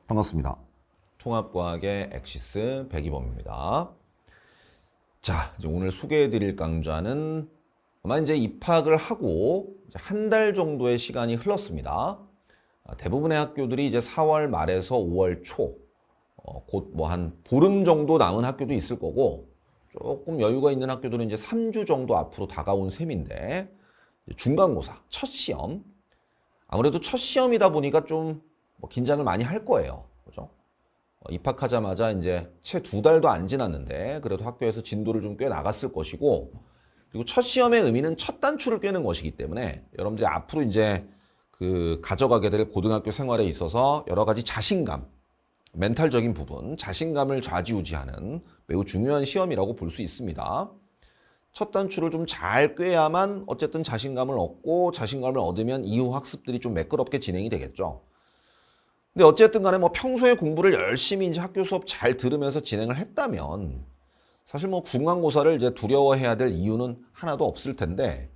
반갑습니다. 통합과학의 엑시스 백이범입니다. 자, 이제 오늘 소개해드릴 강좌는 아마 이제 입학을 하고 한 달 정도의 시간이 흘렀습니다. 대부분의 학교들이 이제 4월 말에서 5월 초, 곧 뭐 한 보름 정도 남은 학교도 있을 거고, 조금 여유가 있는 학교들은 이제 3주 정도 앞으로 다가온 셈인데, 중간고사, 첫 시험. 아무래도 첫 시험이다 보니까 좀 긴장을 많이 할 거예요. 그죠? 입학하자마자 이제 채 2달도 안 지났는데 그래도 학교에서 진도를 좀 꽤 나갔을 것이고, 그리고 첫 시험의 의미는 첫 단추를 꿰는 것이기 때문에 여러분들이 앞으로 이제 가져가게 될 고등학교 생활에 있어서 여러 가지 자신감, 멘탈적인 부분, 자신감을 좌지우지하는 매우 중요한 시험이라고 볼 수 있습니다. 첫 단추를 좀 잘 꿰야만 어쨌든 자신감을 얻고, 자신감을 얻으면 이후 학습들이 좀 매끄럽게 진행이 되겠죠. 근데 어쨌든 간에 뭐 평소에 공부를 열심히 이제 학교 수업 잘 들으면서 진행을 했다면 사실 뭐 중간고사를 이제 두려워해야 될 이유는 하나도 없을 텐데,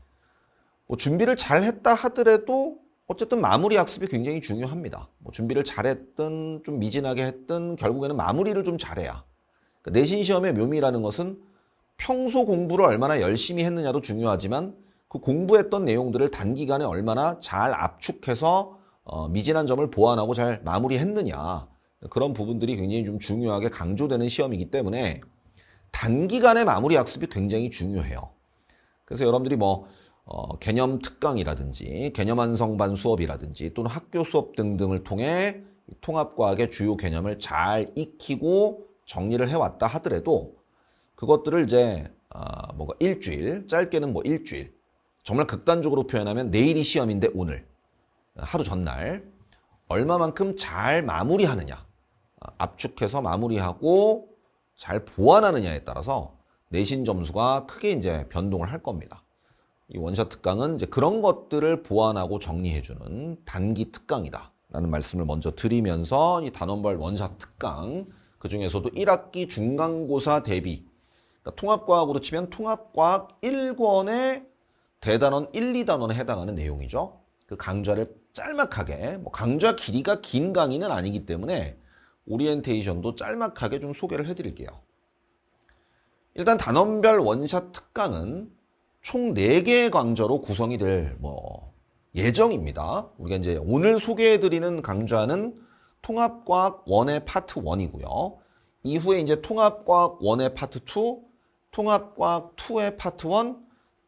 뭐 준비를 잘 했다 하더라도 어쨌든 마무리 학습이 굉장히 중요합니다. 뭐 준비를 잘했든 좀 미진하게 했든 결국에는 마무리를 좀 잘해야. 그러니까 내신 시험의 묘미라는 것은 평소 공부를 얼마나 열심히 했느냐도 중요하지만 그 공부했던 내용들을 단기간에 얼마나 잘 압축해서 미진한 점을 보완하고 잘 마무리했느냐, 그런 부분들이 굉장히 좀 중요하게 강조되는 시험이기 때문에 단기간의 마무리 학습이 굉장히 중요해요. 그래서 여러분들이 뭐 개념 특강이라든지 개념 완성반 수업이라든지 또는 학교 수업 등등을 통해 통합과학의 주요 개념을 잘 익히고 정리를 해왔다 하더라도 그것들을 이제 뭔가 일주일, 짧게는 뭐 일주일, 정말 극단적으로 표현하면 내일이 시험인데 오늘, 하루 전날 얼마만큼 잘 마무리하느냐, 압축해서 마무리하고 잘 보완하느냐에 따라서 내신 점수가 크게 이제 변동을 할 겁니다. 이 원샷 특강은 이제 그런 것들을 보완하고 정리해주는 단기 특강이다 라는 말씀을 먼저 드리면서, 이 단원별 원샷 특강, 그 중에서도 1학기 중간고사 대비, 그러니까 통합과학으로 치면 통합과학 1권의 대단원 1, 2단원에 해당하는 내용이죠. 그 강좌를 짤막하게, 뭐 강좌 길이가 긴 강의는 아니기 때문에 오리엔테이션도 짤막하게 좀 소개를 해드릴게요. 일단 단원별 원샷 특강은 총 4개의 강좌로 구성이 될 예정입니다. 우리가 이제 오늘 소개해드리는 강좌는 통합과학 1의 파트 1이고요. 이후에 이제 통합과학 1의 파트 2, 통합과학 2의 파트 1,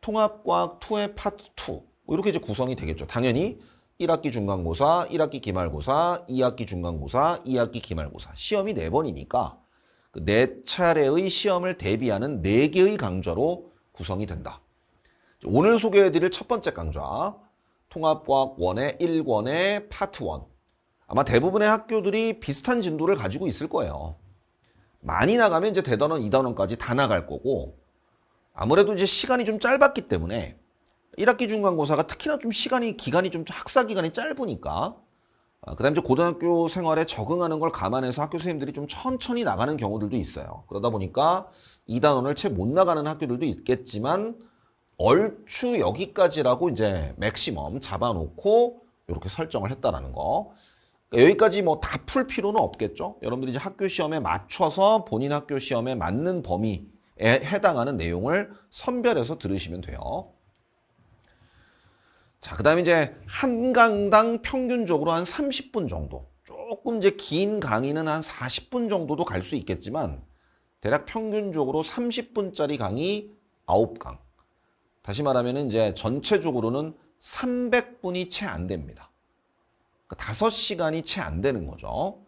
통합과학 2의 파트 2, 이렇게 이제 구성이 되겠죠. 당연히 1학기 중간고사, 1학기 기말고사, 2학기 중간고사, 2학기 기말고사, 시험이 4번이니까 그 4차례의 시험을 대비하는 4개의 강좌로 구성이 된다. 오늘 소개해드릴 첫 번째 강좌, 통합과학 1의 1권의 파트 1. 아마 대부분의 학교들이 비슷한 진도를 가지고 있을 거예요. 많이 나가면 이제 대단원 2단원까지 다 나갈 거고, 아무래도 이제 시간이 좀 짧았기 때문에 1학기 중간고사가 특히나 좀 기간이 좀 학사 기간이 짧으니까, 그다음에 이제 고등학교 생활에 적응하는 걸 감안해서 학교 선생님들이 좀 천천히 나가는 경우들도 있어요. 그러다 보니까 2단원을 채 못 나가는 학교들도 있겠지만 얼추 여기까지라고 이제 맥시멈 잡아놓고 이렇게 설정을 했다라는 거. 그러니까 여기까지 뭐 다 풀 필요는 없겠죠. 여러분들이 이제 학교 시험에 맞춰서 본인 학교 시험에 맞는 범위에 해당하는 내용을 선별해서 들으시면 돼요. 자, 그 다음에 이제 한 강당 평균적으로 한 30분 정도. 조금 이제 긴 강의는 한 40분 정도도 갈 수 있겠지만, 대략 평균적으로 30분짜리 강의 9강. 다시 말하면 이제 전체적으로는 300분이 채 안 됩니다. 그러니까 5시간이 채 안 되는 거죠.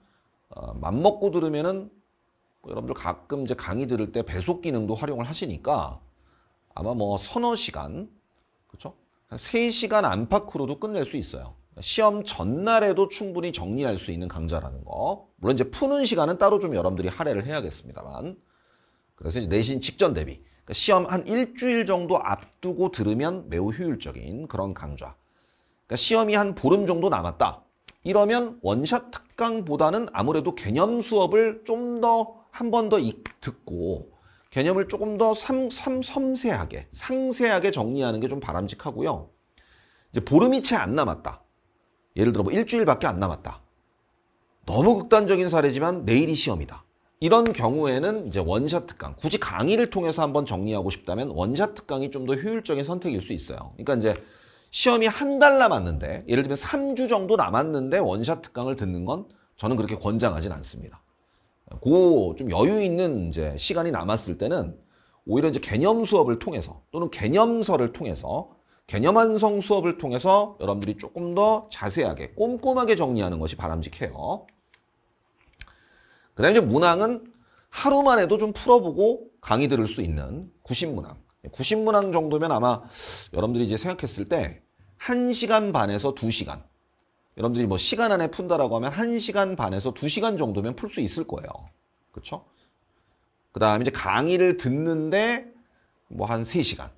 맘먹고 들으면은 여러분들 가끔 이제 강의 들을 때 배속 기능도 활용을 하시니까 아마 뭐 서너 시간, 그렇죠? 한 3시간 안팎으로도 끝낼 수 있어요. 시험 전날에도 충분히 정리할 수 있는 강좌라는 거. 물론 이제 푸는 시간은 따로 좀 여러분들이 할애를 해야겠습니다만. 그래서 이제 내신 직전 대비, 그러니까 시험 한 일주일 정도 앞두고 들으면 매우 효율적인 그런 강좌. 그러니까 시험이 한 보름 정도 남았다. 이러면 원샷 특강보다는 아무래도 개념 수업을 좀 더 한 번 더 듣고 개념을 조금 더 섬세하게, 상세하게 정리하는 게 좀 바람직하고요. 이제 보름이 채 안 남았다. 예를 들어 뭐 일주일밖에 안 남았다. 너무 극단적인 사례지만 내일이 시험이다. 이런 경우에는 이제 원샷 특강, 굳이 강의를 통해서 한번 정리하고 싶다면 원샷 특강이 좀 더 효율적인 선택일 수 있어요. 그러니까 이제 시험이 한 달 남았는데, 예를 들면 3주 정도 남았는데 원샷 특강을 듣는 건 저는 그렇게 권장하진 않습니다. 그 좀 여유 있는 이제 시간이 남았을 때는 오히려 이제 개념 수업을 통해서 또는 개념서를 통해서 개념 완성 수업을 통해서 여러분들이 조금 더 자세하게 꼼꼼하게 정리하는 것이 바람직해요. 그 다음에 이제 문항은 하루만 해도 좀 풀어보고 강의 들을 수 있는 90문항. 90문항 정도면 아마 여러분들이 이제 생각했을 때 1시간 반에서 2시간. 여러분들이 뭐 시간 안에 푼다라고 하면 1시간 반에서 2시간 정도면 풀 수 있을 거예요. 그렇죠? 그 다음에 이제 강의를 듣는데 뭐 한 3시간.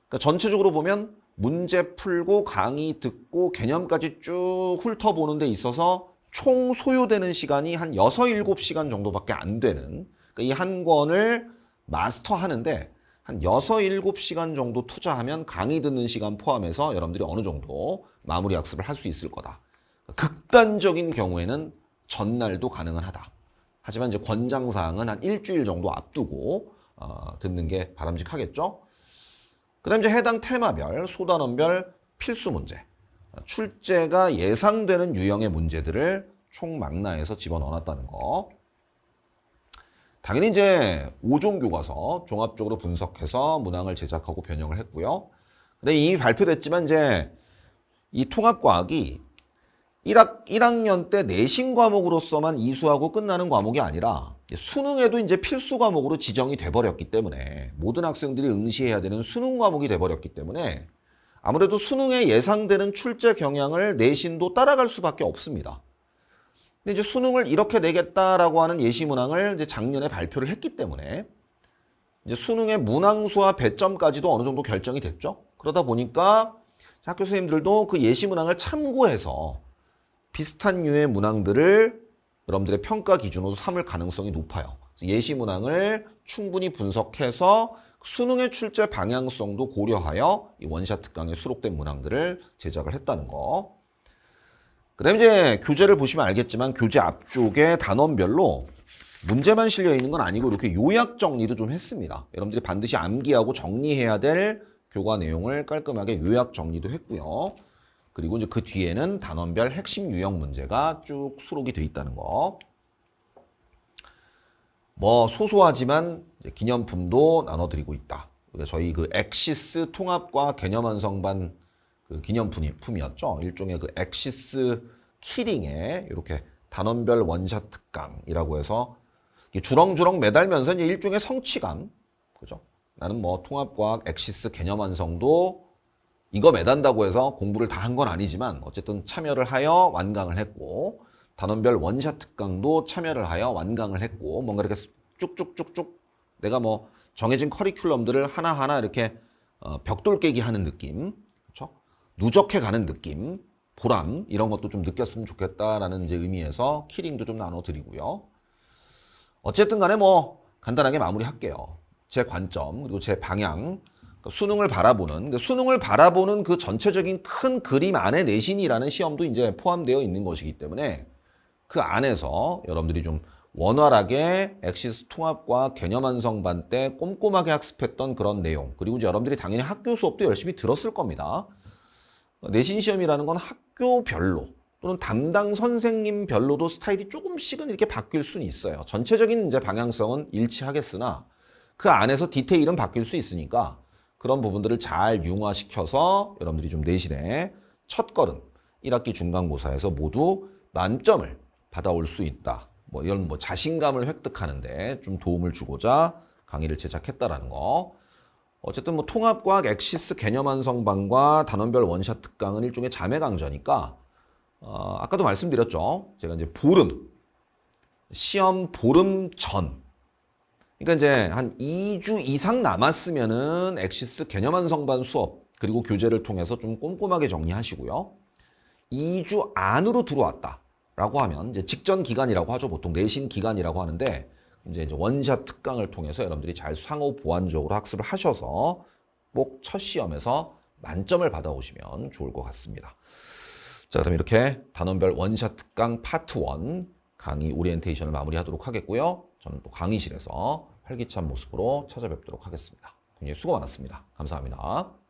그러니까 전체적으로 보면 문제 풀고 강의 듣고 개념까지 쭉 훑어보는 데 있어서 총 소요되는 시간이 한 6, 7시간 정도밖에 안 되는, 그러니까 이 한 권을 마스터하는데 한 6, 7시간 정도 투자하면 강의 듣는 시간 포함해서 여러분들이 어느 정도 마무리 학습을 할 수 있을 거다. 극단적인 경우에는 전날도 가능은 하다. 하지만 이제 권장사항은 한 일주일 정도 앞두고 듣는 게 바람직하겠죠. 그 다음에 이제 해당 테마별, 소단원별 필수 문제. 출제가 예상되는 유형의 문제들을 총망라해서 집어넣어놨다는 거. 당연히 이제 5종 교과서 종합적으로 분석해서 문항을 제작하고 변형을 했고요. 근데 이미 발표됐지만 이제 이 통합과학이 1학년 때 내신 과목으로서만 이수하고 끝나는 과목이 아니라 수능에도 이제 필수 과목으로 지정이 돼버렸기 때문에 모든 학생들이 응시해야 되는 수능 과목이 돼버렸기 때문에 아무래도 수능에 예상되는 출제 경향을 내신도 따라갈 수밖에 없습니다. 근데 이제 수능을 이렇게 내겠다라고 하는 예시 문항을 이제 작년에 발표를 했기 때문에 이제 수능의 문항수와 배점까지도 어느 정도 결정이 됐죠. 그러다 보니까 학교 선생님들도 그 예시 문항을 참고해서 비슷한 류의 문항들을 여러분들의 평가 기준으로 삼을 가능성이 높아요. 예시 문항을 충분히 분석해서 수능의 출제 방향성도 고려하여 이 원샷 특강에 수록된 문항들을 제작을 했다는 거. 그 다음에 이제 교재를 보시면 알겠지만 교재 앞쪽에 단원별로 문제만 실려 있는 건 아니고 이렇게 요약 정리도 좀 했습니다. 여러분들이 반드시 암기하고 정리해야 될 교과 내용을 깔끔하게 요약 정리도 했고요. 그리고 이제 그 뒤에는 단원별 핵심 유형 문제가 쭉 수록이 돼 있다는 거. 뭐 소소하지만 기념품도 나눠드리고 있다. 저희 그 엑시스 통합과 개념 완성반 그 기념품이었죠. 일종의 그 엑시스 키링에 이렇게 단원별 원샷 특강이라고 해서 주렁주렁 매달면서 이제 일종의 성취감, 그죠? 나는 뭐 통합과학 엑시스 개념 완성도 이거 매단다고 해서 공부를 다 한 건 아니지만 어쨌든 참여를 하여 완강을 했고, 단원별 원샷 특강도 참여를 하여 완강을 했고, 뭔가 이렇게 쭉쭉쭉쭉 내가 뭐 정해진 커리큘럼들을 하나하나 이렇게 벽돌 깨기 하는 느낌, 그렇죠? 누적해 가는 느낌, 보람 이런 것도 좀 느꼈으면 좋겠다라는 이제 의미에서 키링도 좀 나눠드리고요. 어쨌든 간에 뭐 간단하게 마무리할게요. 제 관점 그리고 제 방향, 수능을 바라보는 그 전체적인 큰 그림 안에 내신이라는 시험도 이제 포함되어 있는 것이기 때문에 그 안에서 여러분들이 좀 원활하게 엑시스 통합과 개념 완성반 때 꼼꼼하게 학습했던 그런 내용, 그리고 이제 여러분들이 당연히 학교 수업도 열심히 들었을 겁니다. 내신 시험이라는 건 학교별로 또는 담당 선생님별로도 스타일이 조금씩은 이렇게 바뀔 수는 있어요. 전체적인 이제 방향성은 일치하겠으나 그 안에서 디테일은 바뀔 수 있으니까 그런 부분들을 잘 융화시켜서 여러분들이 좀 내신의 첫걸음 1학기 중간고사에서 모두 만점을 받아올 수 있다. 뭐 이런 뭐 자신감을 획득하는데 좀 도움을 주고자 강의를 제작했다라는 거. 어쨌든 뭐 통합과학 엑시스 개념 완성반과 단원별 원샷 특강은 일종의 자매 강좌니까 아까도 말씀드렸죠. 제가 이제 시험 보름 전, 그러니까 이제 한 2주 이상 남았으면은 엑시스 개념 완성반 수업 그리고 교재를 통해서 좀 꼼꼼하게 정리하시고요. 2주 안으로 들어왔다라고 하면 이제 직전 기간이라고 하죠. 보통 내신 기간이라고 하는데 이제 원샷 특강을 통해서 여러분들이 잘 상호 보완적으로 학습을 하셔서 꼭 첫 시험에서 만점을 받아오시면 좋을 것 같습니다. 자, 그럼 이렇게 단원별 원샷 특강 파트 1 강의 오리엔테이션을 마무리하도록 하겠고요. 저는 또 강의실에서 활기찬 모습으로 찾아뵙도록 하겠습니다. 굉장히 수고 많았습니다. 감사합니다.